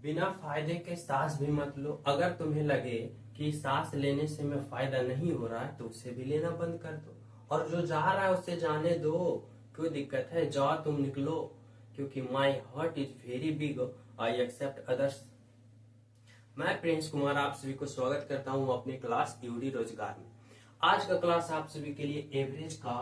बिना फायदे के सांस भी मत लो। अगर तुम्हें लगे कि सांस लेने से में फायदा नहीं हो रहा है तो उसे भी लेना बंद कर दो, और जो जा रहा है उसे जाने दो। कोई दिक्कत है, जाओ तुम निकलो, क्योंकि my heart is very big, I accept others. मैं प्रिंस कुमार आप सभी को स्वागत करता हूं अपनी क्लास यूडी रोजगार में। आज का क्लास आप सभी के लिए एवरेज का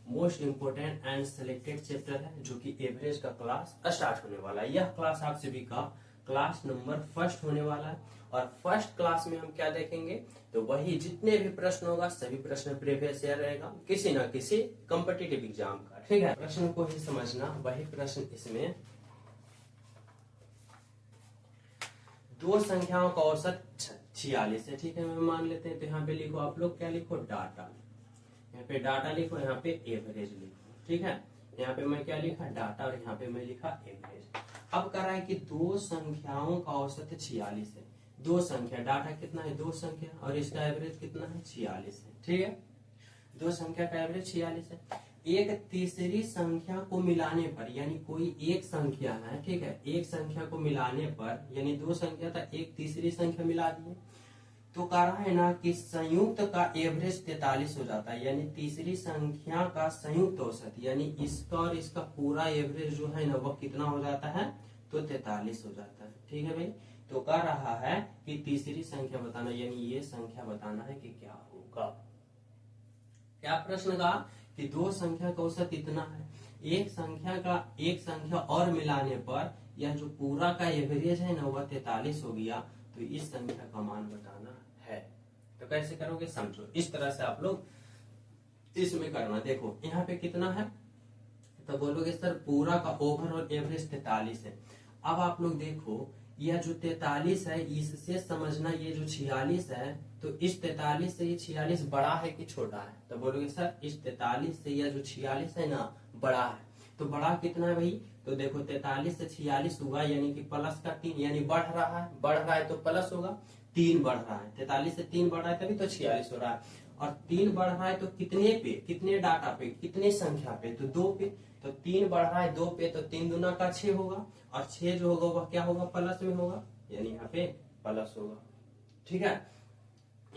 most important and selected chapter है, जो कि एवरेज का क्लास स्टार्ट होने वाला है। यह क्लास आप सभी का क्लास नंबर फर्स्ट होने वाला है, और फर्स्ट क्लास में हम क्या देखेंगे, तो वही जितने भी प्रश्न होगा सभी प्रश्न प्रीवियस ईयर रहेगा, किसी ना किसी कॉम्पिटिटिव एग्जाम का। ठीक है, प्रश्न को ही समझना। वही प्रश्न इसमें दो संख्याओं का औसत 46 है। ठीक है, मैं मान लेते हैं। तो यहाँ पे लिखो, आप लोग क्या लिखो, डाटा। यहाँ पे डाटा लिखो, यहाँ पे एवरेज लिखो। ठीक है, यहाँ पे मैं क्या लिखा, डाटा, और यहाँ पे मैं लिखा एवरेज। अब कह रहा है कि दो संख्याओं का औसत 46 है। दो संख्या, डाटा कितना है, दो संख्या, और इसका एवरेज कितना है, 46 है। ठीक है, दो संख्या का एवरेज 46 है। एक तीसरी संख्या को मिलाने पर, यानी कोई एक संख्या है, ठीक है, एक संख्या को मिलाने पर, यानी दो संख्या था, एक तीसरी संख्या मिला दिए तो कह रहा है ना कि संयुक्त का एवरेज 43 हो जाता है। यानी तीसरी संख्या का संयुक्त औसत, यानी इसका और इसका पूरा एवरेज जो है ना वो कितना हो जाता है, तो 43 हो जाता है। ठीक है भाई, तो कह रहा है कि तीसरी संख्या बताना, यानी ये संख्या बताना है कि क्या होगा। क्या प्रश्न का, कि दो संख्या का औसत इतना है, एक संख्या और मिलाने पर यह जो पूरा का एवरेज है ना वह 43 हो गया, तो इस संख्या का मान बताना है। तो कैसे करोगे, समझो। इस तरह से आप लोग इसमें करना। देखो यहाँ पे कितना है, तो बोलोगे सर पूरा का ओवरऑल एवरेज 43 है। अब आप लोग देखो, यह जो 43 है इससे समझना, ये जो 46 है, तो इस 43 से ये 46 बड़ा है कि छोटा है। तो बोलोगे सर इस 43 से यह जो 46 है ना बड़ा है। तो बड़ा कितना है भाई, तो देखो 43 से 46 हुआ, यानी कि प्लस का 3, यानी बढ़ रहा है तो प्लस होगा। 3 बढ़ रहा है, 43 से 3 बढ़ रहा है तभी तो 46 हो रहा है। और 3 बढ़ रहा है तो कितने पे, कितने डाटा पे, कितने संख्या पे, तो 2 पे। तो 3 बढ़ रहा है 2 पे, तो 3 दूना का 6 होगा, और 6 जो होगा वह क्या होगा, प्लस में होगा, यानी यहाँ पे प्लस होगा। ठीक है,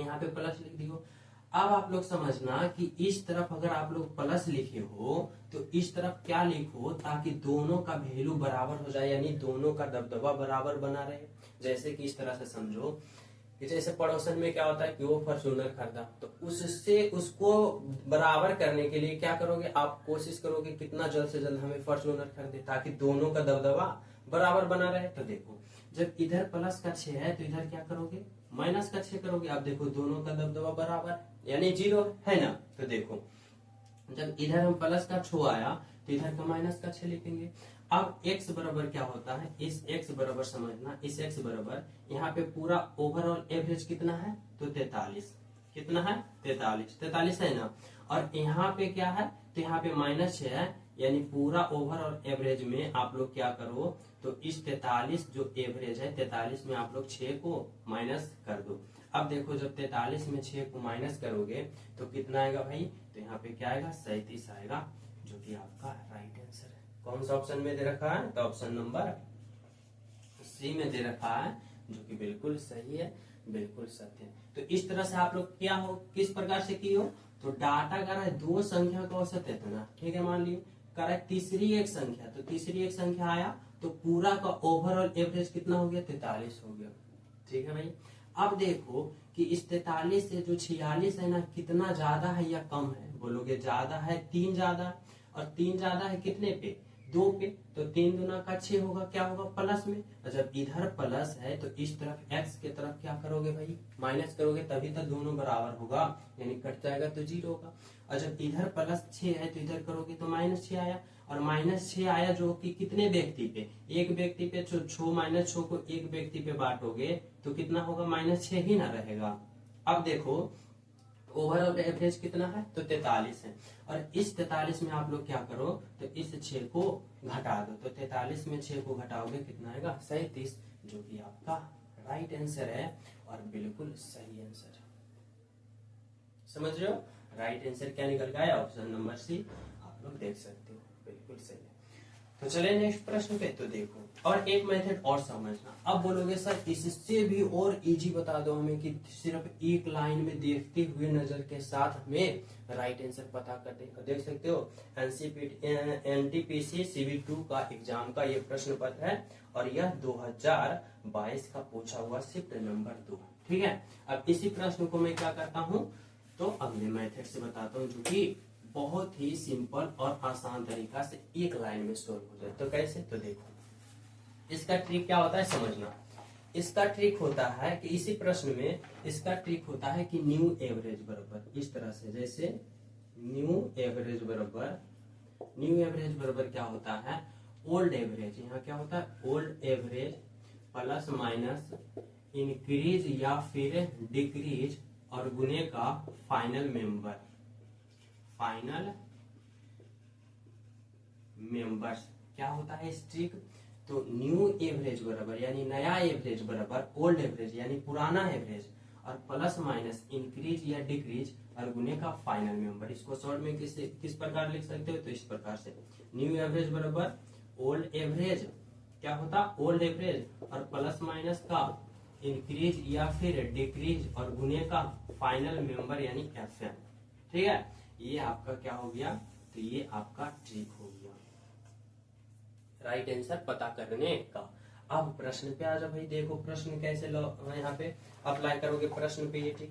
यहाँ पे प्लस लिख दियो। अब आप लोग समझना कि इस तरफ अगर आप लोग प्लस लिखे हो तो इस तरफ क्या लिखो, ताकि दोनों का वैल्यू बराबर हो जाए, यानी दोनों का दबदबा बराबर बना रहे। जैसे कि इस तरह से समझो कि जैसे पड़ोसन में क्या होता है कि वो फॉर्च्यूनर खरीदा, तो उससे उसको बराबर करने के लिए क्या करोगे, आप कोशिश करोगे कितना जल्द से जल्द हमें फॉर्च्यूनर खरीदे, ताकि दोनों का दबदबा बराबर बना रहे। तो देखो, जब इधर प्लस का 6 है तो इधर क्या करोगे, माइनस का 6 करोगे। अब देखो दोनों का दबदबा बराबर, यानी 0 है ना। तो देखो जब इधर हम प्लस का 6 आया तो इधर का माइनस का 6 लिखेंगे। अब x बराबर क्या होता है, इस x बराबर समझना, इस x बराबर यहाँ पे पूरा ओवरऑल एवरेज कितना है, तो 43। कितना है, 43 है ना। और यहाँ पे क्या है, तो यहाँ पे -6 है, यानी पूरा ओवरऑल एवरेज में आप लोग क्या करो, तो इस 43 जो एवरेज है 43 में आप लोग 6 को माइनस कर दो। अब देखो जब 43 में 6 को माइनस करोगे तो कितना आएगा भाई, तो यहाँ पे क्या आएगा, 37 आएगा, जो कि आपका राइट आंसर है। कौन सा ऑप्शन में दे रखा है, तो ऑप्शन नंबर सी में दे रखा है, जो कि बिल्कुल सही है, बिल्कुल सत्य है। तो इस तरह से आप लोग क्या हो, किस प्रकार से की हो, तो डाटा कर रहा है दो संख्या का औसत है इतना, ठीक है, मान लियो कर रहा है तीसरी एक संख्या, तो तीसरी एक संख्या आया तो पूरा का ओवरऑल एवरेज कितना हो गया, 43 हो गया। ठीक है भाई, अब देखो कि इस 43 से जो 46 है ना कितना ज्यादा है या कम है, बोलोगे ज्यादा है, 3 ज्यादा, और 3 ज्यादा है कितने पे, 2 पे। तो 3 दूना का 6 होगा, क्या होगा, प्लस में। और जब इधर प्लस है तो इस तरफ x के तरफ क्या करोगे भाई, माइनस करोगे, तभी तो दोनों बराबर होगा, यानी कट जाएगा तो 0 होगा। और जब इधर प्लस 6 है तो इधर करोगे तो -6 आया, और -6 आया जो कि कितने व्यक्ति पे, एक व्यक्ति पे, 6 को एक व्यक्ति पे बांटोगे तो कितना होगा, -6 ही ना रहेगा। अब देखो ओवरऑल एवरेज कितना है, तो 43 है, और इस 43 में आप लोग क्या करो, तो इस 6 को घटा दो, तो 43 में 6 को घटाओगे कितना आएगा, 37, जो कि आपका राइट आंसर है, और बिल्कुल सही आंसर है। समझ रहे हो, राइट आंसर क्या निकल गया, ऑप्शन नंबर सी, आप लोग देख सकते हो, बिल्कुल सही है। तो चले नेक्स्ट प्रश्न पे। तो देखो, और एक मेथड और समझना। अब बोलोगे सर इससे भी और इजी बता दो हमें कि सिर्फ एक लाइन में देखते हुए नजर के साथ हमें राइट आंसर पता कर दे। देख सकते हो एनटीपीसी CV2 का एग्जाम का ये प्रश्न पत्र है और यह 2022 का पूछा हुआ शिफ्ट नंबर 2। ठीक है, अब इसी प्रश्न को मैं क्या करता हूँ, तो अगले मेथड से बताता हूँ जो कि बहुत ही सिंपल और आसान तरीका से एक लाइन में सोल्व हो जाए। तो कैसे, तो देखो इसका ट्रिक क्या होता है समझना। इसका ट्रिक होता है कि इसी प्रश्न में इसका ट्रिक होता है कि न्यू एवरेज बराबर इस तरह से, जैसे न्यू एवरेज बराबर क्या होता है, ओल्ड एवरेज। यहाँ क्या होता है, old average plus minus increase या फिर डिक्रीज और गुने का फाइनल मेंबर्स। क्या होता है इस ट्रिक, तो न्यू एवरेज बराबर यानी नया एवरेज बराबर ओल्ड एवरेज यानी पुराना एवरेज और प्लस माइनस इंक्रीज या डिक्रीज और गुने का फाइनल मेंबर। इसको शॉर्ट में किस प्रकार लिख सकते हो, तो इस प्रकार से न्यू एवरेज बराबर ओल्ड एवरेज, क्या होता ओल्ड एवरेज और प्लस माइनस का इंक्रीज या फिर डिक्रीज और गुने का फाइनल मेंबर यानी FM। ठीक है, ये आपका क्या हो गया, तो ये आपका ट्रिक हो गया राइट आंसर पता करने का। अब प्रश्न पे आ जाओ भाई। देखो प्रश्न कैसे यहाँ पे अप्लाई करोगे प्रश्न पे ये ट्रिक।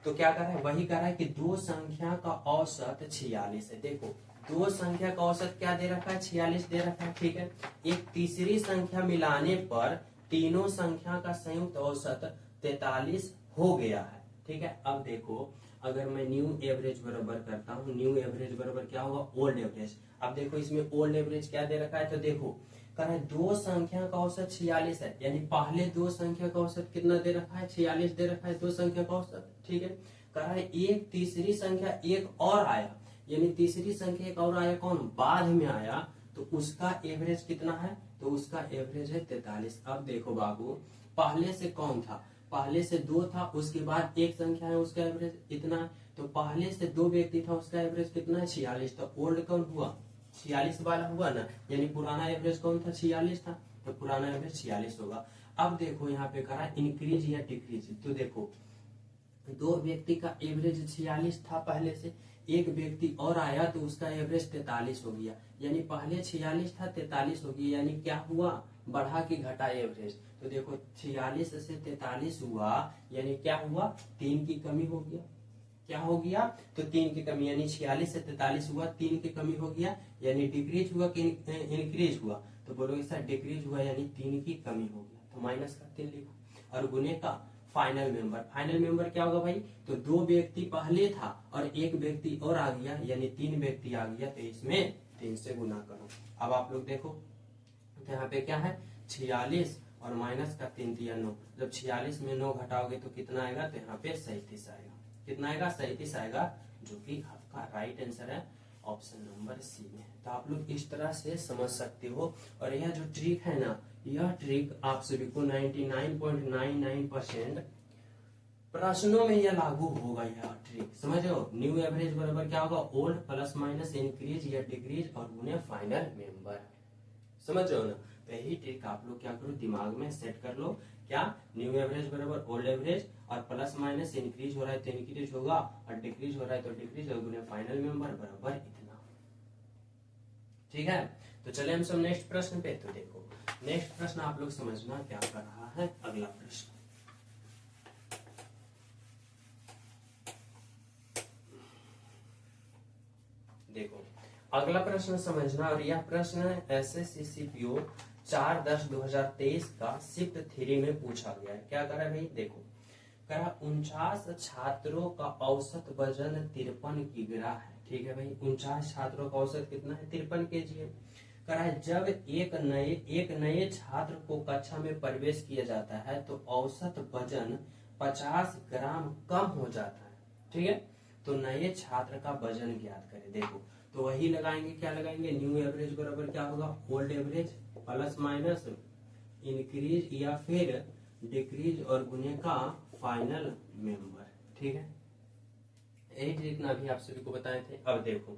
तो क्या कर रहा है, वही कर रहा है कि दो संख्या का औसत 46 है। देखो दो संख्या का औसत क्या दे रखा है, 46 दे रखा है। ठीक है, एक तीसरी संख्या मिलाने पर तीनों संख्या का संयुक्त औसत 43 हो गया है। ठीक है, अब देखो अगर मैं न्यू एवरेज बराबर करता हूँ, न्यू एवरेज बराबर क्या होगा, ओल्ड एवरेज। अब देखो इसमें ओल्ड एवरेज क्या दे रखा है, तो देखो कह रहा है दो संख्या का औसत 46 है, यानी पहले दो संख्या का औसत कितना दे रखा है, 46 दे रखा है दो संख्या का औसत। ठीक है, कह रहा है एक तीसरी संख्या एक और आया, यानी तीसरी संख्या एक और आया, कौन बाद में आया, तो उसका एवरेज कितना है, तो उसका एवरेज है 43। अब देखो बाबू पहले से कौन था, पहले से दो था, उसके बाद एक संख्या है उसका एवरेज इतना, तो पहले से दो व्यक्ति था उसका एवरेज कितना है 46। तो ओल्ड कौन हुआ, 46 वाला हुआ ना, यानी पुराना एवरेज कौन था 46 था, तो पुराना एवरेज 46 होगा। अब देखो यहाँ पे करा इंक्रीज या डिक्रीज। तो देखो दो व्यक्ति का एवरेज 46 था पहले से, एक व्यक्ति और आया तो उसका एवरेज 43 हो गया, यानी पहले 46 था 43 हो गया, यानी क्या हुआ बढ़ा के घटा एवरेज। तो देखो 46 से 43 हुआ, यानी क्या हुआ 3 की कमी हो गया, क्या हो गया, तो 3 की कमी, यानी 46 से 43 हुआ 3 की कमी हो गया, यानी डिक्रीज हुआ कि इंक्रीज हुआ, तो बोलोगे सर डिक्रीज हुआ यानी 3 की कमी हो गया, तो माइनस का 3 लिखो और गुने का फाइनल मेंबर क्या होगा भाई, तो दो व्यक्ति पहले था और एक व्यक्ति और आ गया, यानी 3 व्यक्ति आ गया, तो इसमें 3 से गुना करो। अब आप लोग देखो तो यहाँ पे क्या है 46 और माइनस का 3 3 9, जब 46 में 9 घटाओगे तो कितना आएगा, तो यहाँ पे 37 आएगा, कितना आएगा 37 आएगा, जो कि आपका राइट आंसर है ऑप्शन नंबर सी में। तो आप लोग इस तरह से समझ सकते हो, और यह जो ट्रिक है ना, यह ट्रिक आप सभी को 99.99% प्रश्नों में यह लागू होगा। यह ट्रिक समझ रहे हो, न्यू एवरेज बराबर क्या होगा, ओल्ड प्लस माइनस इंक्रीज या डिक्रीज और गुने फाइनल मेंबर, समझ रहे हो ना। तो यही ट्रिक आप लोग क्या करो दिमाग में सेट कर लो, क्या न्यू एवरेज बराबर ओल्ड एवरेज और प्लस माइनस इंक्रीज हो रहा है तो इंक्रीज होगा और डिक्रीज हो रहा है तो डिक्रीज और गुने फाइनल मेंबर बराबर इतना। ठीक है, तो चले हम सब नेक्स्ट प्रश्न पे। तो देखो नेक्स्ट प्रश्न आप लोग समझना क्या कर रहा है, अगला प्रश्न देखो, अगला प्रश्न समझना, और यह प्रश्न SSC CPO 4/10/2023 का शिफ्ट 3 में पूछा गया है। क्या करा भाई, देखो करा 49 छात्रों का औसत वजन 53 किग्रा है। ठीक है भाई, 49 छात्रों का औसत कितना है 53 kg है। करा है जब एक नए छात्र को कक्षा में प्रवेश किया जाता है तो औसत वजन 50 ग्राम कम हो जाता है। ठीक है, तो नए छात्र का वजन ज्ञात करें। देखो तो वही लगाएंगे, क्या लगाएंगे, न्यू एवरेज बराबर क्या होगा, old average plus minus increase या फिर डिक्रीज और गुने का फाइनल मेंबर। ठीक है, यही ट्रिक ना अभी आप सभी को बताए थे। अब देखो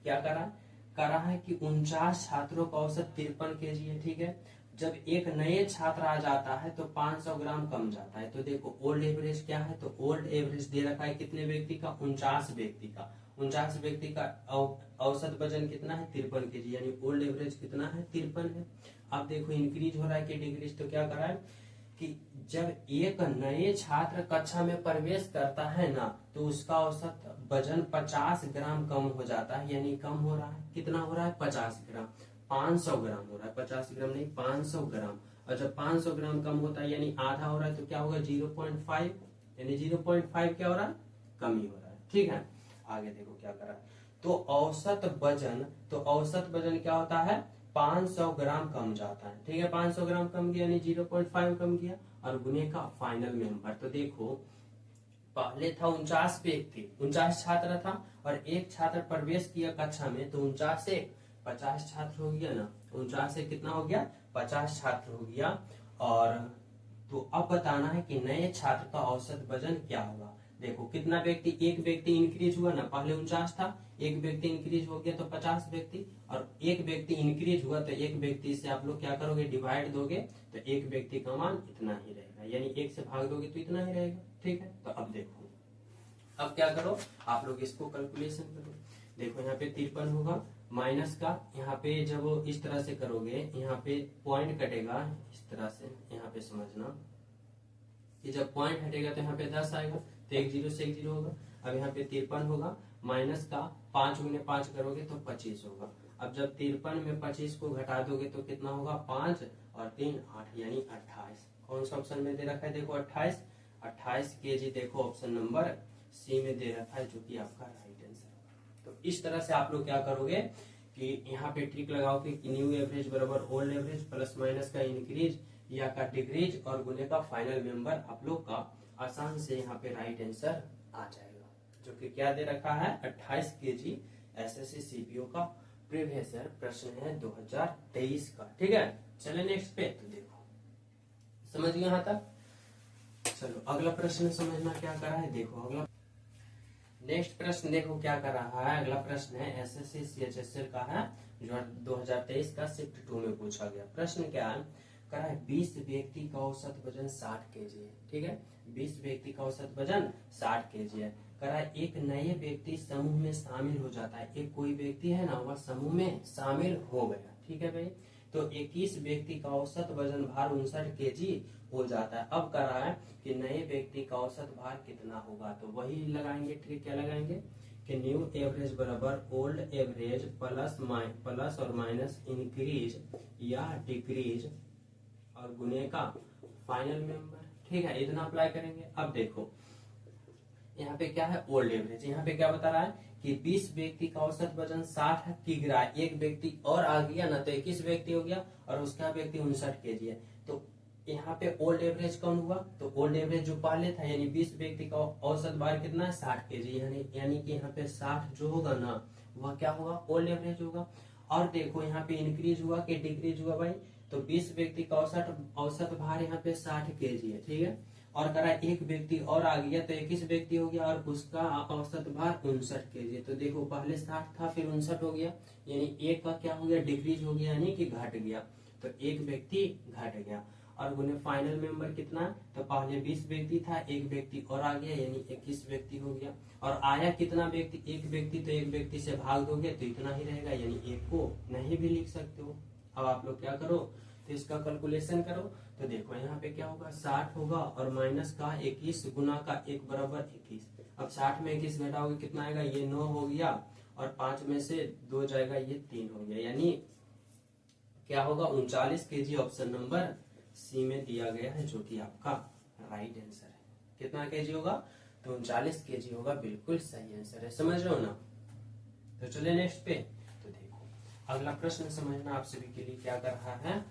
क्या करा, करा है कि 49 छात्रों का औसत 53 केजी है। ठीक है, जब एक नए छात्र आ जाता है तो 500 ग्राम कम जाता है। तो देखो ओल्ड एवरेज क्या है, तो ओल्ड एवरेज दे रखा है कितने व्यक्ति का, 49 व्यक्ति का। 49 व्यक्ति का औसत वजन कितना है, 53 केजी, यानी ओल्ड एवरेज कितना है, 53 है। अब देखो इंक्रीज हो रहा है कि डिक्रीज, तो क्या करा है कि जब एक नए छात्र कक्षा में प्रवेश करता है ना, तो उसका औसत वजन 50 ग्राम कम हो जाता है, यानी कम हो रहा है। कितना हो रहा है, 50 ग्राम, 500 ग्राम हो रहा है, 50 ग्राम नहीं 500 ग्राम। और जब 500 ग्राम कम होता है यानी आधा हो रहा है, तो क्या होगा 0.5, यानी 0.5 क्या हो रहा है, कमी हो रहा है। ठीक है, आगे देखो क्या करा, तो औसत वजन क्या होता है, 500 ग्राम कम जाता है। ठीक है, 500 ग्राम कम किया यानी 0.5 कम किया, और गुने का फाइनल मेंबर, तो देखो पहले था 49 व्यक्ति, 49 छात्र था, और एक छात्र प्रवेश किया कक्षा में, तो 49 से 50 छात्र हो गया ना, 49 से कितना हो गया, 50 छात्र हो गया। और तो अब बताना है कि नए छात्र का औसत वजन क्या होगा। देखो कितना व्यक्ति, एक व्यक्ति इंक्रीज हुआ ना, पहले 49 था, एक व्यक्ति इंक्रीज हो गया तो 50 व्यक्ति, और एक व्यक्ति इंक्रीज हुआ तो एक व्यक्ति से आप लोग क्या करोगे, डिवाइड दोगे, तो एक व्यक्ति का मान इतना ही रहेगा, यानी एक से भाग दोगे तो इतना ही रहेगा। ठीक है, तो अब देखो, अब क्या करो आप लोग इसको कैलकुलेशन करो। देखो यहाँ पे 53 होगा, माइनस का यहाँ पे जब इस तरह से करोगे, यहाँ पे पॉइंट कटेगा इस तरह से, यहाँ पे समझना कि जब पॉइंट हटेगा तो यहाँ पे 10 आएगा, तो एक जीरो से एक जीरो होगा। अब यहाँ पे 53 होगा, माइनस का 5 गुने 5 करोगे तो 25 होगा। अब जब 53 में 25 को घटा दोगे तो कितना होगा, 5 और 3 8, यानी 28। कौन सा ऑप्शन में दे रखा है, देखो 28 केजी, देखो ऑप्शन नंबर सी में दे रखा है, जो कि आपका राइट आंसर होगा। तो इस तरह से आप लोग क्या करोगे कि यहाँ पे ट्रिक लगाओगे कि न्यू एवरेज बराबर ओल्ड एवरेज प्लस माइनस का इंक्रीज या का डिक्रीज और गुने का फाइनल मेंबर, आप लोग का आसान से यहाँ पे राइट आंसर आ जाएगा, जो कि क्या दे रखा है, 28 केजी एसएससी सीपीओ का प्रीवियस ईयर प्रश्न है 2023 का। ठीक है, चले नेक्स्ट पे, तो देखो समझ गए यहाँ तक। चलो अगला प्रश्न समझना क्या करा है, देखो अगला नेक्स्ट प्रश्न देखो क्या कर रहा है। अगला प्रश्न है एसएससी सीएचएसएल का है, जो 2023 का शिफ्ट 2 में पूछा गया। प्रश्न क्या है, करा है 20 व्यक्ति का औसत वजन 60 केजी है। ठीक है, 20 व्यक्ति का औसत वजन 60 केजी है। करा है एक नए व्यक्ति समूह में शामिल हो जाता है, एक कोई व्यक्ति है ना, वह समूह में शामिल हो गया। ठीक है भाई, तो 21 व्यक्ति का औसत वजन भार 59 केजी हो जाता है। अब करा है कि नए व्यक्ति का औसत भार कितना होगा, तो वही लगाएंगे ट्रिक, क्या लगाएंगे कि न्यू एवरेज बराबर ओल्ड एवरेज प्लस और माइनस इंक्रीज या डिक्रीज और गुने का फाइनल मेंबर। ठीक है, इतना अप्लाई करेंगे। अब देखो यहाँ पे क्या है, ओल्ड एवरेज, यहाँ पे क्या बता रहा है कि 20 व्यक्ति का औसत वजन 60 की गिरा, एक व्यक्ति और आ गया ना, तो 21 व्यक्ति हो गया, और उसका व्यक्ति 59 केजी है। तो यहाँ पे ओल्ड एवरेज कौन हुआ, तो ओल्ड एवरेज जो पहले था, यानी 20 व्यक्ति का औसत भार कितना है, 60 केजी, यानी कि यहाँ पे 60 जो होगा ना, वह क्या होगा, ओल्ड एवरेज होगा। और देखो यहाँ पे इंक्रीज हुआ कि डिक्रीज हुआ भाई, तो 20 व्यक्ति का औसत भार यहाँ पे 60 केजी है। ठीक है, और करा एक व्यक्ति और आ गया तो 21 व्यक्ति हो गया, और उसका औसत भार 59 केजी। तो देखो पहले 60 था फिर 59 हो गया, यानी एक का क्या हो गया, डिक्रीज हो गया, यानी कि घट गया, तो एक व्यक्ति घट गया। और गुने फाइनल मेंबर कितना, तो पहले 20 व्यक्ति था, एक व्यक्ति और आ गया, यानी 21 व्यक्ति हो गया। और आया कितना व्यक्ति, एक व्यक्ति, तो एक व्यक्ति से भाग दोगे तो इतना ही रहेगा, यानी एक को नहीं भी लिख सकते हो। अब आप लोग क्या करो, तो इसका कैलकुलेशन करो। तो देखो यहाँ पे क्या होगा, 60 होगा और माइनस का 21 गुना का 1 बराबर 21। अब 60 में 21 घटाओगे कितना आएगा, ये 9 हो गया, और 5 में से 2 जाएगा, ये 3 हो गया, यानी क्या होगा, 39 केजी। ऑप्शन नंबर सी में दिया गया है, जो कि आपका राइट आंसर है। कितना केजी होगा, तो 39 केजी होगा, बिल्कुल सही आंसर है। समझ रहे हो ना, तो चले नेक्स्ट पे। तो देखो अगला प्रश्न समझना आप सभी के लिए क्या कर रहा है,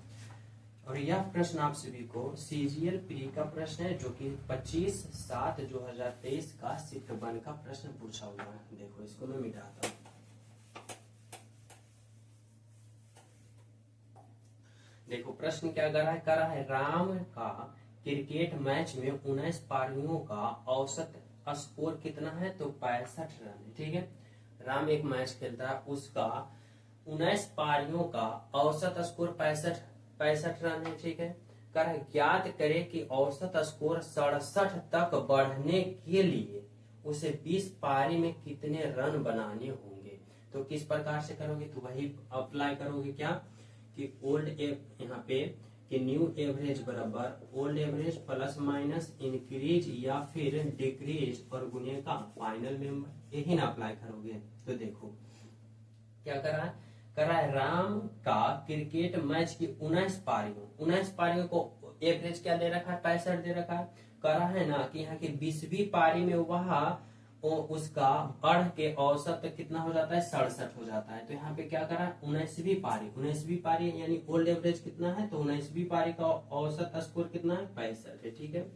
और यह प्रश्न आप सभी को सीजीएल प्री का प्रश्न है, जो कि 25/7/2023 का शिफ्ट 1 का प्रश्न पूछा हुआ है। देखो इसको मैं मिटाता हूँ। देखो प्रश्न क्या कर रहा है, राम का क्रिकेट मैच में 19 पारियों का औसत स्कोर कितना है, तो 65 रन है। ठीक है, राम एक मैच खेलता है, उसका 19 पारियों का औसत स्कोर 65 रन है, ठीक है। कर ज्ञात करे कि औसत स्कोर 67 तक बढ़ने के लिए उसे 20 पारी में कितने रन बनाने होंगे। तो किस प्रकार से करोगे, तो वही अप्लाई करोगे क्या कि यहाँ पे कि न्यू एवरेज बराबर old average plus minus increase या फिर डिक्रीज और गुने का फाइनल मेंबर, यही ना अप्लाई करोगे। तो देखो क्या करा है राम का क्रिकेट मैच की 19 पारियों को एवरेज क्या दे रखा है, 65 दे रखा है। करा है ना कि यहाँ की 20वीं पारी में वह उसका बढ़ के औसत कितना हो जाता है, 67 हो जाता है। तो यहाँ पे क्या करा, 19वीं पारी यानी ओल्ड एवरेज कितना है, तो 19वीं पारी का औसत स्कोर कितना है, 65 है, ठीक है।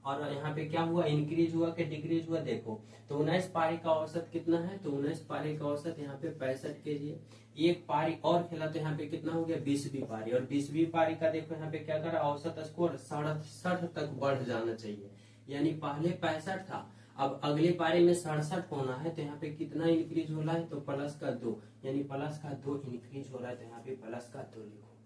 और यहाँ पे क्या हुआ, इंक्रीज हुआ कि डिक्रीज हुआ, देखो तो 19 पारी का औसत कितना है, तो 19 पारी का औसत यहाँ पे 65 के लिए एक पारी और खेला तो यहाँ पे कितना हो गया, 20वीं पारी। और 20वीं पारी का देखो यहाँ पे क्या करा, औसत स्कोर 67 तक बढ़ जाना चाहिए, यानी पहले 65 था, अब अगली पारी में 67 होना है। तो यहाँ पे कितना इंक्रीज हो रहा है, तो प्लस का 2, यानी प्लस का 2 इंक्रीज हो रहा है, तो यहाँ पे प्लस का 2 लिखो।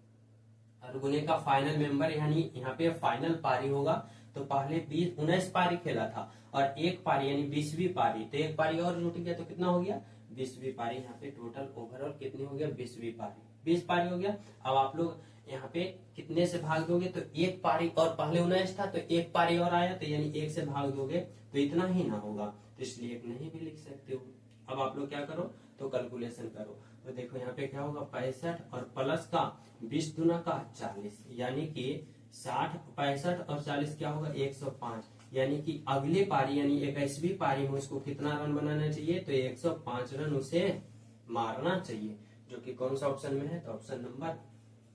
और गुने का फाइनल मेंबर यानी यहाँ पे फाइनल पारी होगा। तो पहले 19 पारी खेला था और एक पारी यानी 20वीं पारी, तो एक पारी और जुट गया तो कितना हो गया, 20वीं पारी। यहाँ पे टोटल ओवरऑल कितनी हो गया, 20वीं पारी, 20 पारी हो गया। अब आप लोग यहाँ पे कितने से भाग दोगे, तो एक पारी और पहले 19 था तो एक पारी और आया, तो यानी 1 से भाग दोगे तो इतना ही ना होगा, तो इसलिए 1 नहीं भी लिख सकते हो। अब आप लोग क्या करो, तो कैलकुलेशन करो। तो देखो यहाँ पे क्या होगा, 65 और प्लस का 20 दूना का 40, यानी कि 60, 65 और 40 क्या होगा, 105। यानी कि अगले पारी यानी 21वीं पारी में उसको कितना रन बनाना चाहिए, तो 105 रन उसे मारना चाहिए, जो कि कौन सा ऑप्शन में है, तो ऑप्शन नंबर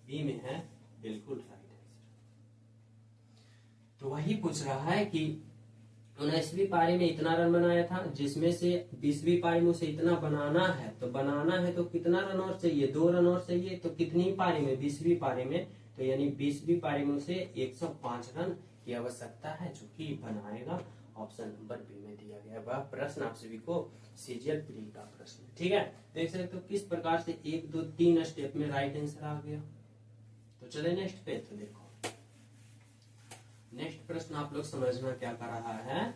बी में है, बिल्कुल राइट आंसर। तो वही पूछ रहा है कि 19वीं पारी में इतना रन बनाया था, जिसमें से 20वीं पारी में उसे इतना बनाना है, तो कितना रन और चाहिए, 2 रन और चाहिए। तो कितनी पारी में, 20वीं पारी में, तो यानी 20वीं पारी में उसे 105 रन की आवश्यकता है, जो कि बनाएगा। ऑप्शन नंबर बी में दिया गया वह प्रश्न आप सभी को सीजीएल प्री का प्रश्न, ठीक है। देख सकते हो किस प्रकार से 1 2 3 स्टेप में राइट आंसर आ गया। तो चले नेक्स्ट पे, तो देखो नेक्स्ट प्रश्न आप लोग समझना क्या कर रहा है।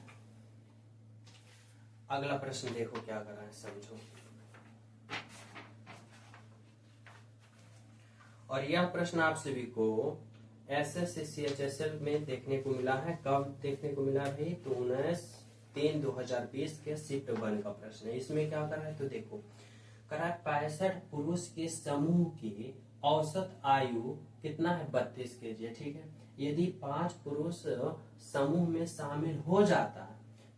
अगला प्रश्न देखो क्या कर रहा है, समझो। और यह प्रश्न आप सभी को SSC में देखने को मिला है। कब देखने को मिला भाई, तो 19/3/2020 के शिफ्ट 1 का प्रश्न है। इसमें क्या कर रहा है, तो देखो करा 65 पुरुष के समूह की औसत आयु कितना है, 32 केजी, ठीक है। यदि 5 पुरुष समूह में शामिल हो जाता है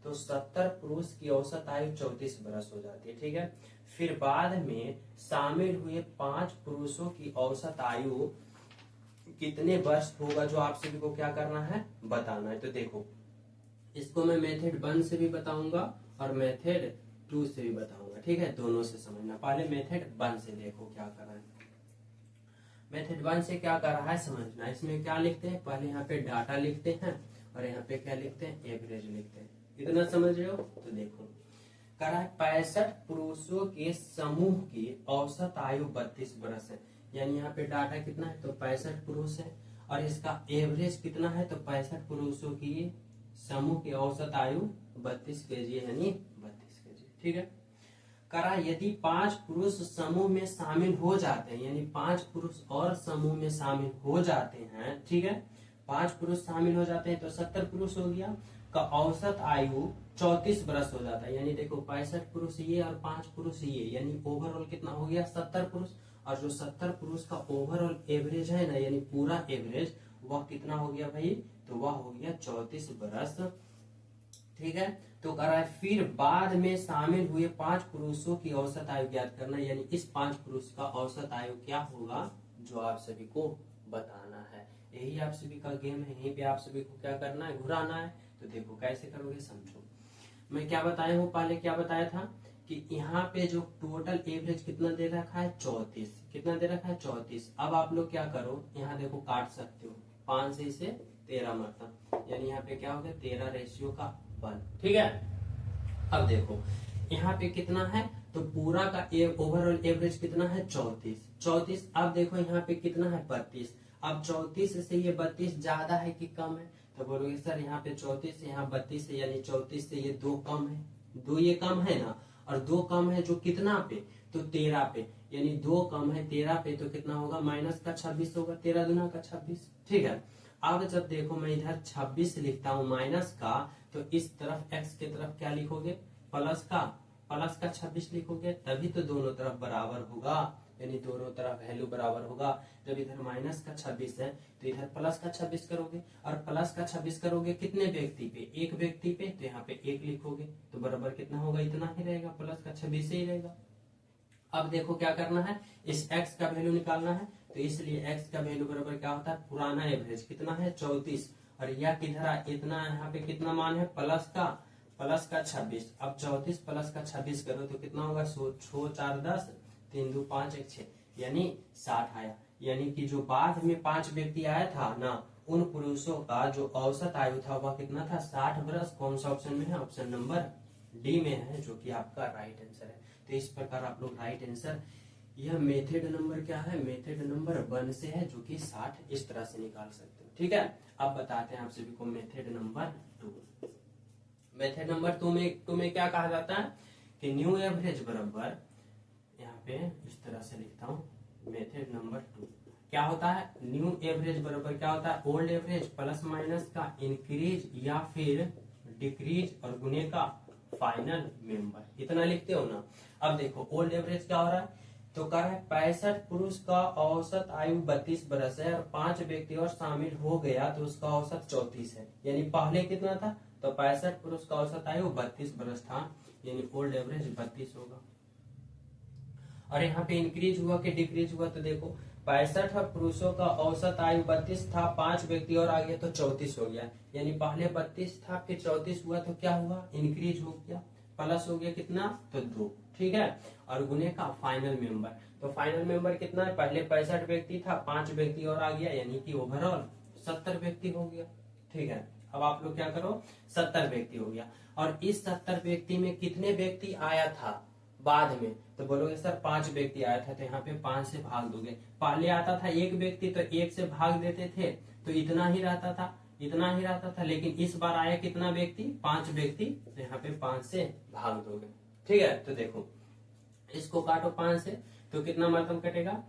तो 70 पुरुष की औसत आयु 34 वर्ष हो जाती है, ठीक है। फिर बाद में शामिल हुए 5 पुरुषों की औसत आयु कितने वर्ष होगा, जो आप सभी को क्या करना है, बताना है। तो देखो इसको मैं मेथड 1 से भी बताऊंगा और मेथड 2 से भी बताऊंगा, ठीक है, दोनों से समझना। पहले मेथड 1 से देखो क्या कर रहा है। मेथड 1 से क्या कर रहा है समझना। इसमें क्या लिखते हैं, पहले यहाँ पे डाटा लिखते हैं और यहाँ पे क्या लिखते हैं, एवरेज लिखते हैं। इतना समझ रहे हो, तो देखो कर रहा है 65 पुरुषों के समूह की औसत आयु 32 वर्ष है, यानी यहाँ पे डाटा कितना है, तो 65 पुरुष है, और इसका एवरेज कितना है, तो 65 पुरुषों की समूह की औसत आयु 32 केजी, यानी 32 केजी, ठीक है। करा यदि 5 पुरुष समूह में शामिल हो जाते हैं, यानी 5 पुरुष और समूह में शामिल हो जाते हैं, ठीक है, 5 पुरुष शामिल हो जाते हैं तो 70 पुरुष हो गया, का औसत आयु 34 वर्ष हो जाता है। यानी देखो 65 पुरुष ये और 5 पुरुष ये, यानी ओवरऑल कितना हो गया, 70 पुरुष। और जो 70 पुरुष का ओवरऑल एवरेज है ना, यानी पूरा एवरेज, वह कितना हो गया भाई, तो वह हो गया 34 वर्ष, ठीक है। तो कर रहा है फिर बाद में शामिल हुए 5 पुरुषों की औसत आयु ज्ञात करना, यानी इस 5 पुरुष का औसत आयु क्या होगा, जो आप सभी को बताना है। यही आप सभी का गेम है, यहीं पे आप सभी को क्या करना है, घुराना है। तो देखो कैसे करोगे, समझो। मैं क्या बताया हूँ, पहले क्या बताया था कि यहाँ पे जो टोटल एवरेज कितना दे रखा है, 34, कितना दे रखा है, 34। अब आप लोग क्या करो, यहाँ देखो काट सकते हो, 5 से इसे 13 मतलब, यानी यहाँ पे क्या हो गया, 13 रेशियो का 1, ठीक है। अब देखो यहाँ पे कितना है, तो पूरा का ओवरऑल एवरेज कितना है 34। अब देखो यहाँ पे कितना है 32। अब 34 से ये 32 ज्यादा है कि कम है, तो बोलोगे सर यहाँ पे 34 से यहाँ 32 है, यानी 34 से ये 2 कम है, 2 ये कम है ना, और 2 कम है जो कितना पे, तो 13 पे, यानी 2 कम है 13 पे, तो कितना होगा माइनस का 26 होगा, 13 दूना का 26। ठीक है, अब जब देखो मैं इधर 26 लिखता हूँ माइनस का, तो इस तरफ x की तरफ क्या लिखोगे, प्लस का 26 लिखोगे, तभी तो दोनों तरफ बराबर होगा, यानी दोनों तरफ वैल्यू बराबर होगा। जब इधर माइनस का 26 है तो इधर प्लस का 26 करोगे, और प्लस का 26 करोगे कितने व्यक्ति पे, एक व्यक्ति पे, तो यहाँ पे 1 लिखोगे, तो बराबर कितना होगा, इतना ही रहेगा, प्लस का 26 ही रहेगा। अब देखो क्या करना है, इस x का वैल्यू निकालना है, तो इसलिए x का वैल्यू बराबर क्या होता है, पुराना एवरेज कितना है 34, और यह किधर इतना, यहाँ पे कितना मान है प्लस का 26। अब 34 प्लस का 26 करो तो कितना होगा, 6 4 10, 3 2 5 1 6, यानी 60 आया। यानी कि जो बाद में 5 व्यक्ति आया था ना, उन पुरुषों का जो औसत आयु था वह कितना था, 60 वर्ष। कौन सा ऑप्शन में है, ऑप्शन नंबर डी में है, जो कि आपका राइट आंसर है। तो इस प्रकार आप लोग राइट आंसर, यह मेथड नंबर क्या है, मेथड नंबर 1 से है, जो कि 60 इस तरह से निकाल सकते हो। ठीक है, अब बताते हैं आप सभी को मेथड नंबर 2। मेथड नंबर 2 में क्या कहा जाता है कि न्यू एवरेज बराबर, यहाँ पे इस तरह से लिखता हूँ, मेथड नंबर 2 क्या होता है, न्यू एवरेज बराबर क्या होता है, ओल्ड एवरेज प्लस माइनस का इंक्रीज या फिर डिक्रीज और गुने का फाइनल मेंबर, इतना लिखते हो ना। अब देखो ओल्ड एवरेज क्या हो रहा है, तो कह रहा है 65 पुरुष का औसत आयु 32 बरस है और 5 व्यक्ति और शामिल हो गया तो उसका औसत 34 है। यानी पहले कितना था, तो 65 पुरुष का औसत आयु 32 बरस था, यानी ओल्ड एवरेज 32 होगा। और यहाँ पे इंक्रीज हुआ कि डिक्रीज हुआ, तो देखो 65 पुरुषों का औसत आयु 32 था, 5 व्यक्ति और आ गया तो 34 हो गया। यानी पहले 32 था फिर 34 हुआ, तो क्या हुआ, इंक्रीज हो गया, प्लस हो गया कितना, तो 2। ठीक है, और गुने का फाइनल मेंबर, तो फाइनल मेंबर कितना है, पहले 65 व्यक्ति था, 5 व्यक्ति और आ गया, यानी कि ओवरऑल 70 व्यक्ति हो गया। ठीक है, अब आप लोग क्या करो, 70 व्यक्ति हो गया, और इस 70 व्यक्ति में कितने व्यक्ति आया था बाद में, तो बोलोगे सर 5 व्यक्ति आया था, तो यहाँ पे 5 से भाग दोगे। पहले आता था 1 व्यक्ति, तो 1 से भाग देते थे, तो इतना ही रहता था, लेकिन इस बार आया कितना व्यक्ति, 5 व्यक्ति, तो यहाँ पे 5 से भाग दोगे। ठीक है, तो देखो इसको काटो 5 से, तो कितना मतलब कटेगा,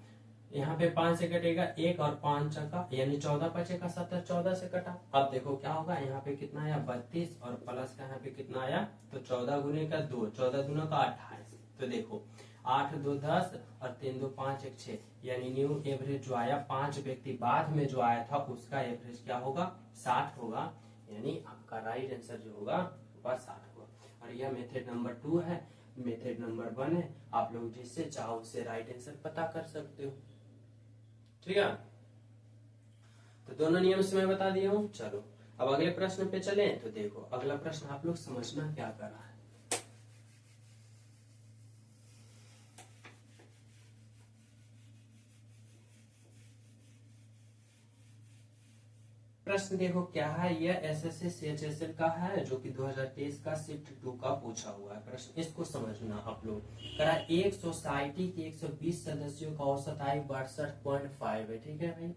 यहाँ पे 5 से कटेगा 1 और 5 का, यानी 14 बचेगा, 70 14 से कटा। अब देखो क्या होगा, यहाँ पे कितना आया 32 और प्लस का यहाँ पे कितना आया, तो 14 गुने का 2, 14 दूना का 28। तो देखो 8 2 10 और 3 2 5 1 6, यानी न्यू एवरेज जो आया 5 व्यक्ति बाद में जो आया था उसका एवरेज क्या होगा, 60 होगा। यानी आपका राइट आंसर जो होगा वह 60 होगा। और यह मेथड नंबर 2 है, मेथड नंबर 1 है, आप लोग जिससे चाहो उससे राइट आंसर पता कर सकते हो। ठीक है, तो दोनों नियम से मैं बता दिया हूँ। चलो अब अगले प्रश्न पे चले, तो देखो अगला प्रश्न आप लोग समझना क्या कर रहा है। प्रश्न देखो क्या है, यह एसएससी सीएचएसएल का है, जो कि 2023 का शिफ्ट 2 का पूछा हुआ है प्रश्न। इसको समझना आप लोग। करा एक सोसाइटी के 120 सदस्यों का औसत आयु 62.5 है। ठीक है भाई,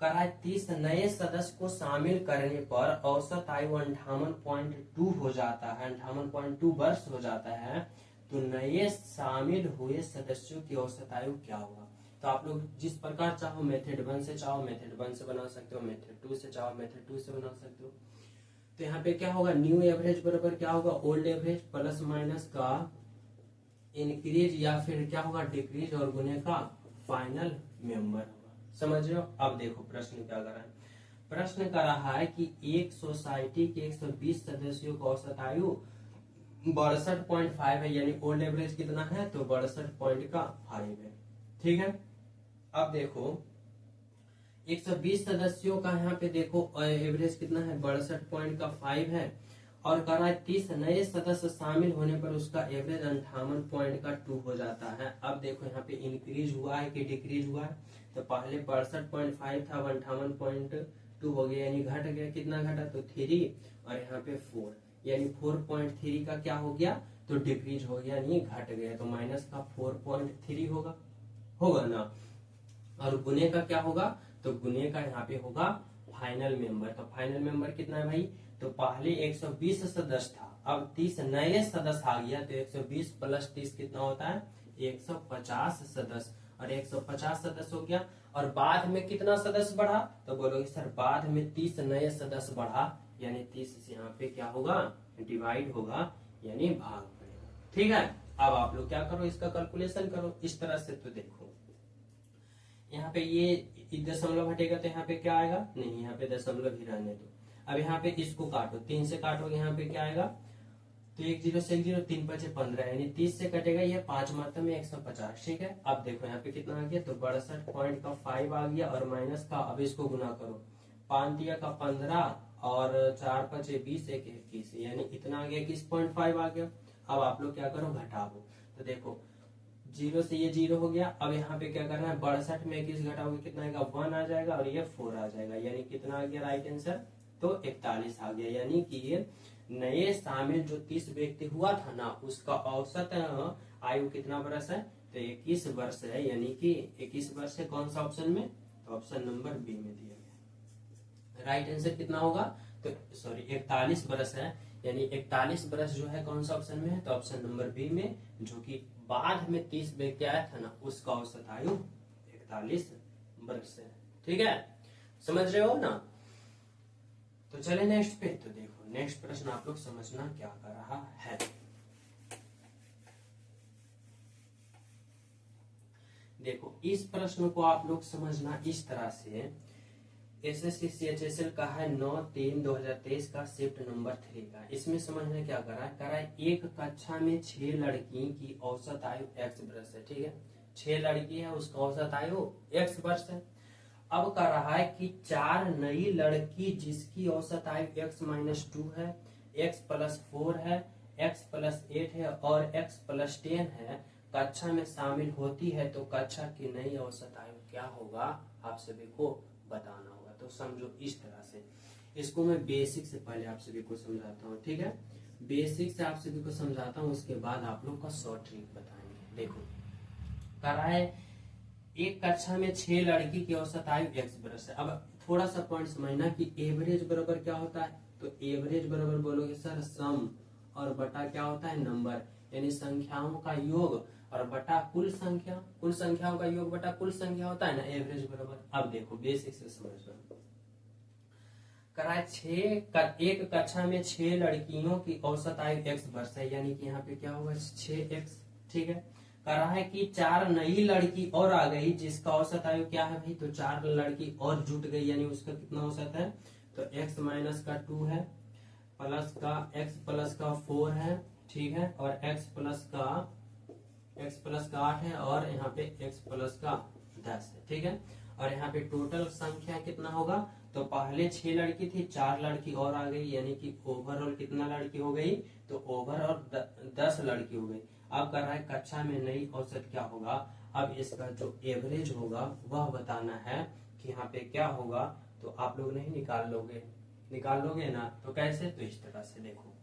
करा 30 नए सदस्य को शामिल करने पर औसत आयु 58.2 हो जाता है, 58.2 वर्ष हो जाता है। तो नए शामिल हुए सदस्यों की औसत आयु क्या होगा। तो आप लोग जिस प्रकार चाहो, मेथड 1 से चाहो मेथड 1 से बना सकते हो, मेथड 2 से चाहो मेथड 2 से बना सकते हो। तो यहाँ पे क्या होगा, न्यू एवरेज बराबर क्या होगा, ओल्ड एवरेज प्लस माइनस का इंक्रीज या फिर क्या होगा, डिक्रीज और गुने का फाइनल मेंबर होगा। समझ रहे हो। अब देखो प्रश्न क्या कर रहा है, प्रश्न कर रहा है कि एक सोसाइटी के 120 सदस्यों का औसत आयु 62.5 है, यानी ओल्ड एवरेज कितना है, तो 62.5 है। ठीक है, अब देखो 120 सदस्यों का यहाँ पे देखो एवरेज कितना है, 62.5 है, और कह रहा है 30 नए सदस्य शामिल होने पर उसका एवरेज 58.2 हो जाता है। अब देखो यहाँ पे इंक्रीज हुआ है कि डिक्रीज हुआ है, तो पहले 62.5 था, 58.2 हो गया, यानी घट गया, कितना घटा, तो 3 और यहाँ पे 4, यानी 4.3 का क्या हो गया, तो डिक्रीज हो गया, नहीं घट गया, तो माइनस का 4.3 होगा ना। और गुने का क्या होगा, तो गुने का यहाँ पे होगा फाइनल मेंबर। तो फाइनल मेंबर कितना है भाई, तो पहले 120 सदस्य था, अब 30 नए सदस्य आ गया, तो 120 प्लस 30 कितना होता है, 150 सदस्य। और 150 सदस्य हो गया, और बाद में कितना सदस्य बढ़ा, तो बोलोगे सर बाद में 30 नए सदस्य बढ़ा, यानी 30 से यहाँ पे क्या होगा, डिवाइड होगा, यानी भाग पड़ेगा। ठीक है, अब आप लोग क्या करो, इसका कैलकुलेशन करो इस तरह से। तो देखो यहाँ पे ये दशमलव हटेगा तो यहाँ पे क्या आएगा, नहीं यहाँ पे दशमलव ही रहने दो। अब यहाँ पे इसको काटो, 3 से काटोगे यहाँ पे क्या आएगा, तो 1 0 से 1 0, 3 5 15, यानी 30 से कटेगा, ये 5 मात्रा में 150। ठीक है, अब देखो यहाँ पे कितना आ गया, तो 62.5 आ गया, और माइनस का अब इसको गुना करो, 5 दिया का 15 और 4 5 20, 1 21, यानी इतना आ गया 21.5 आ गया। अब आप लोग क्या करो, घटाओ, तो देखो 0 से ये 0 हो गया। अब यहाँ पे क्या करना है, 62 में 21 घटाओगे कितना आएगा, 1 आ जाएगा, और ये 4 आ जाएगा, यानी कितना आ गया राइट आंसर, तो 41 आ गया। यानी कि ये नए शामिल जो 30 व्यक्ति हुआ था ना, उसका औसत आयु कितना वर्ष है, तो 21 वर्ष है, यानी कि 21 वर्ष है। कौन सा ऑप्शन में, तो ऑप्शन नंबर बी में दिया गया। राइट आंसर कितना होगा, तो सॉरी 41 वर्ष है, यानी 41 वर्ष जो है कौन सा ऑप्शन में है, तो ऑप्शन नंबर बी में, जो कि बाद में 30 व्यक्ति आया था ना, उसका औसत आयु 41 वर्ष है। ठीक है, समझ रहे हो ना। तो चले नेक्स्ट पे, तो देखो नेक्स्ट प्रश्न आप लोग समझना क्या कर रहा है। देखो इस प्रश्न को आप लोग समझना इस तरह से, एसएससी सीएचएसएल का है 9/3/2023 का शिफ्ट नंबर 3 का। इसमें समझना क्या करा है, एक कक्षा में 6 लड़की की औसत आयु x वर्ष है। ठीक है, 6 लड़की है, उसका औसत आयु x वर्ष है। अब कर रहा है कि 4 नई लड़की जिसकी औसत आयु x-2 है, x+4 है, x+8 है और x+10 है, कक्षा में शामिल होती है, तो कक्षा की नई औसत आयु क्या होगा, आप सभी को बताना होगा। तो समझो इस तरह से, इसको मैं बेसिक से पहले आप सभी को समझाता हूँ। ठीक है, बेसिक से आप सभी को समझाता हूँ, उसके बाद आप लोग का शॉर्ट ट्रिक बताएंगे। देखो कर रहा है, एक कक्षा में 6 लड़की की औसत आयु x वर्ष है। अब थोड़ा सा पॉइंट समझना कि एवरेज बराबर क्या होता है, तो एवरेज बराबर बोलोगे सर सम और बटा क्या होता है, नंबर, यानी संख्याओं का योग और बटा कुल संख्या, कुल संख्याओं का योग बटा कुल संख्या होता है ना, एवरेज बराबर। अब देखो बेसिक से समझना, कराए एक कक्षा में 6 लड़कियों की औसत आयु x वर्ष है, यानी कि यहाँ पे क्या होगा 6x। ठीक है, करा है कि 4 नई लड़की और आ गई, जिसका औसत आयु क्या है भाई, तो 4 लड़की और जुट गई, यानी उसका कितना औसत है, तो x-2 है, प्लस का x+4 है। ठीक है, और x+8 है, और यहाँ पे x+10 है। ठीक है, और यहाँ पे टोटल संख्या कितना होगा, तो पहले 6 लड़की थी, 4 लड़की और आ गई, यानी कि ओवरऑल कितना लड़की हो गई, तो ओवरऑल 10 लड़की हो गई। अब कर रहा है कक्षा में नई औसत क्या होगा, अब इसका जो एवरेज होगा वह बताना है कि यहाँ पे क्या होगा। तो आप लोग नहीं निकाल लोगे ना, तो कैसे, तो इस तरह से देखो,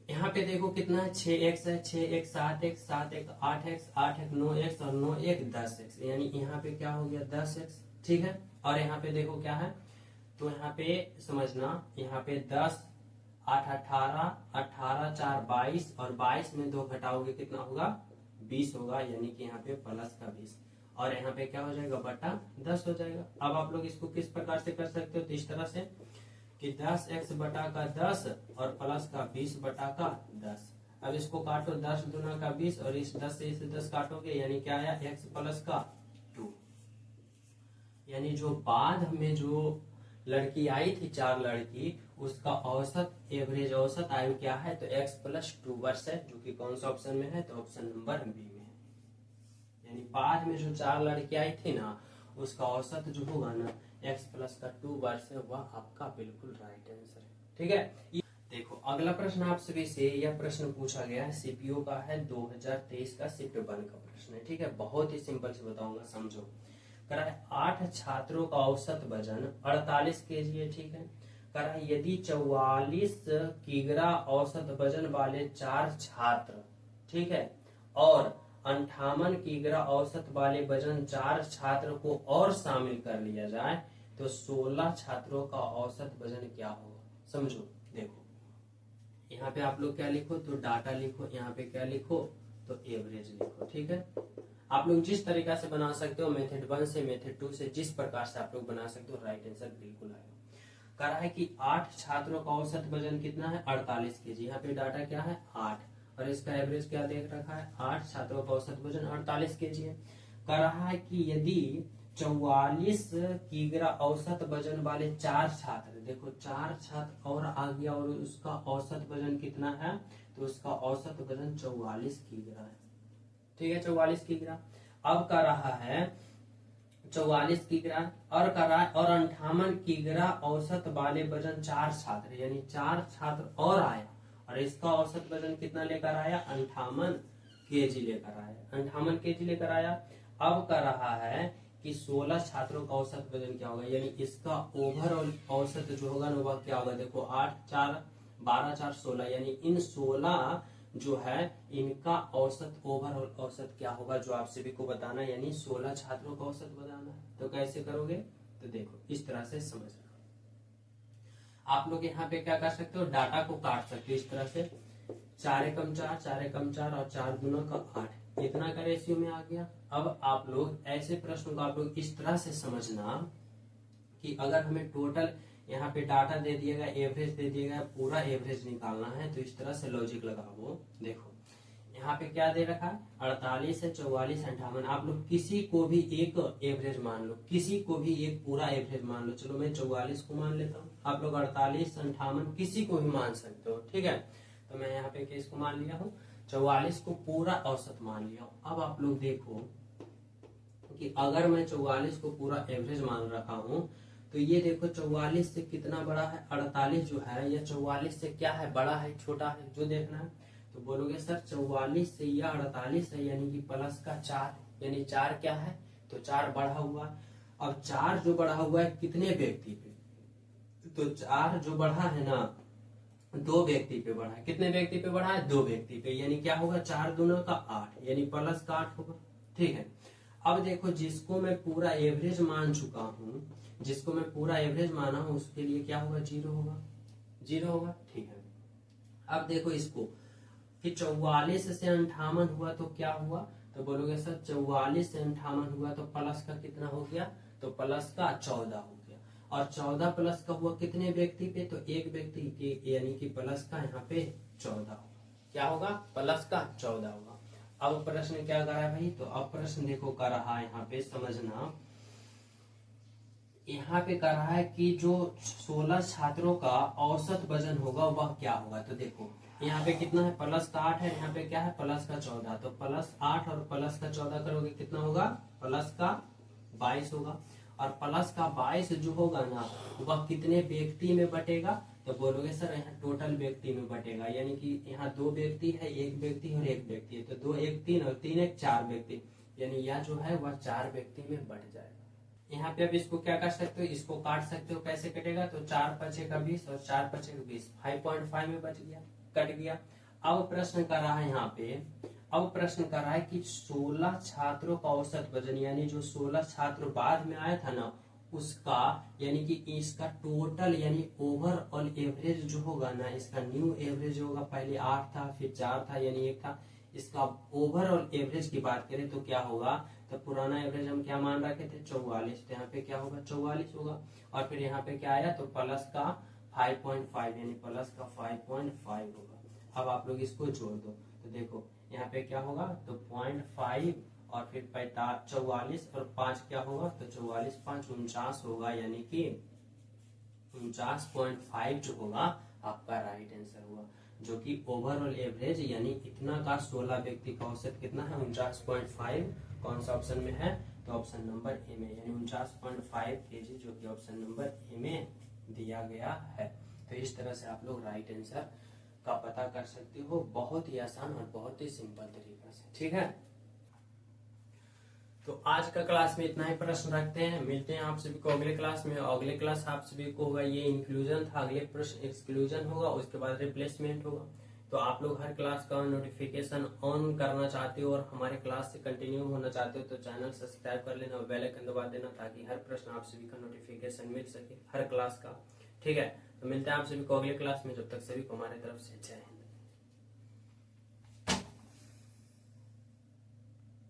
यहाँ पे देखो कितना है, 6x है, 6x 7x 7x 8x 8x 9x और 9x 10x, यानी यहाँ पे क्या हो गया 10x। ठीक है, और यहाँ पे देखो क्या है, तो यहाँ पे समझना, यहाँ पे 10 8 18 18 4 22, और 22 में 2 घटाओगे कितना होगा, 20 होगा, यानी कि यहाँ पे प्लस का 20, और यहाँ पे क्या हो जाएगा, बटा 10 हो जाएगा। अब आप लोग इसको किस प्रकार से कर सकते हो, तो इस तरह से कि 10x बटा का 10 और प्लस का 20 बटा का 10। अब इसको काटो, 10 दूना का 20, और इस 10 से इस 10 काटोगे, यानी क्या आया, x+2। यानी जो बाद में जो लड़की आई थी 4 लड़की, उसका औसत एवरेज औसत आयु क्या है, तो x+2 वर्ष है, जो कि कौन सा ऑप्शन में है, तो ऑप्शन नंबर बी में है। यानी बाद में जो 4 लड़की आई थी ना, उसका औसत जो होगा ना x+2 वर्ष है, वह आपका बिल्कुल राइट आंसर है। ठीक है, देखो अगला प्रश्न आप सभी से, यह प्रश्न पूछा गया है सीपीओ का है 2023 का शिफ्ट 1 का प्रश्न है। ठीक है, बहुत ही सिंपल से बताऊंगा, समझो। करा है 8 छात्रों का औसत वजन 48 kg है। ठीक है, कह रहा है यदि 44 किग्रा औसत वजन वाले 4 छात्र, ठीक है, और 58 किग्रा औसत वाले वजन 4 छात्र को और शामिल कर लिया जाए तो 16 छात्रों का औसत वजन क्या होगा। समझो, देखो यहाँ पे आप लोग क्या लिखो, तो डाटा लिखो, यहाँ पे क्या लिखो, तो एवरेज लिखो। ठीक है, आप लोग जिस तरीका से बना सकते हो, मेथड 1 से मेथड 2 से जिस प्रकार से आप लोग बना सकते हो, राइट आंसर बिल्कुल आएगा। कह रहा है कि 8 छात्रों का औसत वजन कितना है, 48 केजी। यहाँ पे डाटा क्या है, 8, और इसका एवरेज क्या देख रखा है, 8 छात्रों का औसत वजन 48 केजी है। कह रहा है कि यदि 44 किग्रा औसत वजन वाले 4 छात्र, देखो 4 छात्र और आ गया, और उसका औसत वजन कितना है, तो उसका औसत वजन 44 किग्रा है। ठीक है, 44 किग्रा। अब कह रहा है 44 किग्रा, और कर रहा है और 58 किग्रा औसत वाले वजन 4 छात्र, यानी 4 छात्र और आया, और इसका औसत वजन कितना लेकर आया, 58 केजी लेकर आया, 58 केजी लेकर आया। अब कर रहा है कि 16 छात्रों का औसत वजन क्या होगा, यानी इसका ओवरऑल औसत जो होगा ना वह क्या होगा। देखो 8 4 12 4 16, यानी इन 16 जो है इनका औसत ओवरऑल औसत क्या होगा, जो आप सभी को बताना है, यानी 16 छात्रों का औसत बताना है। तो कैसे करोगे, तो देखो इस तरह से समझना। आप लोग यहाँ पे क्या कर सकते हो, डाटा को काट सकते हो इस तरह से, 4 एकम 4 4 एकम 4 और 4 दूना का 8, इतना का रेशियो में आ गया। अब आप लोग ऐसे प्रश्न को आप लोग इस तरह से समझना कि अगर हमें टोटल यहाँ पे डाटा दे दिया गया, एवरेज दे दिया गया, पूरा एवरेज निकालना है, तो इस तरह से लॉजिक लगाओ। देखो यहाँ पे क्या दे रखा है, 48 है, 44 58, आप लोग किसी को भी एक एवरेज मान लो, किसी को भी एक पूरा एवरेज मान लो। चलो मैं 44 को मान लेता हूँ, आप लोग 48 58 किसी को भी मान सकते हो। ठीक है, तो मैं यहाँ पे किसको मान लिया हूँ, 44 को पूरा औसत मान लिया हूँ। अब आप लोग देखो कि अगर मैं 44 को पूरा एवरेज मान रखा हूँ, तो ये देखो 44 से कितना बड़ा है, 48 जो है, या 44 से क्या है, बड़ा है छोटा है, जो देखना है। तो बोलोगे सर 44 से या 48 है, यानी कि प्लस का 4, यानी 4 क्या है, तो 4 बढ़ा हुआ। अब 4 जो बढ़ा हुआ है कितने व्यक्ति पे, तो 4 जो बढ़ा है ना 2 व्यक्ति पे बढ़ा है। कितने व्यक्ति पे बढ़ा है, 2 व्यक्ति पे, यानी क्या होगा, 4 दूना का 8, यानी प्लस का 8 होगा। ठीक है, अब देखो जिसको मैं पूरा एवरेज मान चुका हूँ, जिसको मैं पूरा एवरेज माना हूँ, उसके लिए क्या होगा, 0 होगा, 0 होगा। ठीक है, अब देखो इसको कि 44 से 58 हुआ तो क्या हुआ, तो बोलोगे सर 44 से 58 हुआ तो प्लस का कितना हो गया, तो प्लस का 14 हो गया, और 14 प्लस का हुआ कितने व्यक्ति पे, तो एक व्यक्ति के, यानी कि प्लस का यहाँ पे 14 होगा। क्या होगा, प्लस का 14 होगा। अब प्रश्न क्या कर रहा है भाई, तो अब प्रश्न देखो कर रहा है, यहाँ पे समझना, यहाँ पे कर रहा है कि जो 16 छात्रों का औसत वजन होगा वह क्या होगा। तो देखो यहाँ पे कितना है, प्लस का 8 है, यहाँ पे क्या है, प्लस का 14, तो प्लस 8 और प्लस का 14 करोगे कितना होगा, प्लस का 22 होगा। और प्लस का 22 जो होगा ना वह कितने व्यक्ति में बटेगा, तो बोलोगे सर यहाँ टोटल व्यक्ति में बटेगा, यानी कि यहाँ 2 व्यक्ति है, 1 व्यक्ति और 1 व्यक्ति है, तो 2 1 3 और 3 1 4 व्यक्ति, यानी यह जो है वह 4 व्यक्ति में बट जाएगा। यहाँ पे अब इसको क्या कर सकते हो, इसको काट सकते हो, कैसे कटेगा, तो 4 5 का 20 और 4 5 का 20, 5.5 में बच गया, कट गया। अब प्रश्न कर रहा है यहाँ पे, अब प्रश्न कर रहा है कि 16 छात्रों का औसत वजन, यानी जो 16 छात्र बाद में आया था ना उसका, यानी कि इसका टोटल यानी ओवरऑल एवरेज जो होगा ना, इसका न्यू एवरेज होगा, पहले 8 था, फिर 4 था, यानी 1 था, इसका ओवरऑल एवरेज की बात करें तो क्या होगा, तो पुराना एवरेज हम क्या मान रखे थे, 44, तो यहाँ पे क्या होगा, 44 होगा। और फिर यहाँ पे क्या आया, तो प्लस का 5.5, यानी प्लस का 5.5 होगा। अब आप लोग इसको जोड़ दो, तो देखो यहाँ पे क्या होगा, तो 0.5 और फिर 44 और 5 क्या होगा, तो 44 5 49 होगा, यानी कि 49.5 जो होगा आपका राइट आंसर हुआ, जो कि ओवरऑल एवरेज, यानी इतना का 16 व्यक्ति का औसत कितना है, 49.5, कौन सा ऑप्शन में है, तो ऑप्शन नंबर ए में, यानी 49.5 केजी, जो कि ऑप्शन नंबर ए में दिया गया है। तो इस तरह से आप लोग राइट आंसर का पता कर सकते हो, बहुत ही आसान और बहुत ही सिंपल तरीका से। ठीक है, तो आज का क्लास में इतना ही प्रश्न रखते हैं। मिलते हैं आप सभी को अगले क्लास में। अगले क्लास आप सभी को होगा, ये इंक्लूजन था, अगले प्रश्न एक्सक्लूजन होगा, उसके बाद रिप्लेसमेंट होगा। तो आप लोग हर क्लास का नोटिफिकेशन ऑन करना चाहते हो और हमारे क्लास से कंटिन्यू होना चाहते हो तो चैनल सब्सक्राइब कर लेना और बेल आइकन दबा देना, ताकि हर प्रश्न आप सभी का नोटिफिकेशन मिल सके हर क्लास का। ठीक है, तो मिलते हैं आप सभी को अगले क्लास में। जब तक सभी को हमारे तरफ से जय हिंद।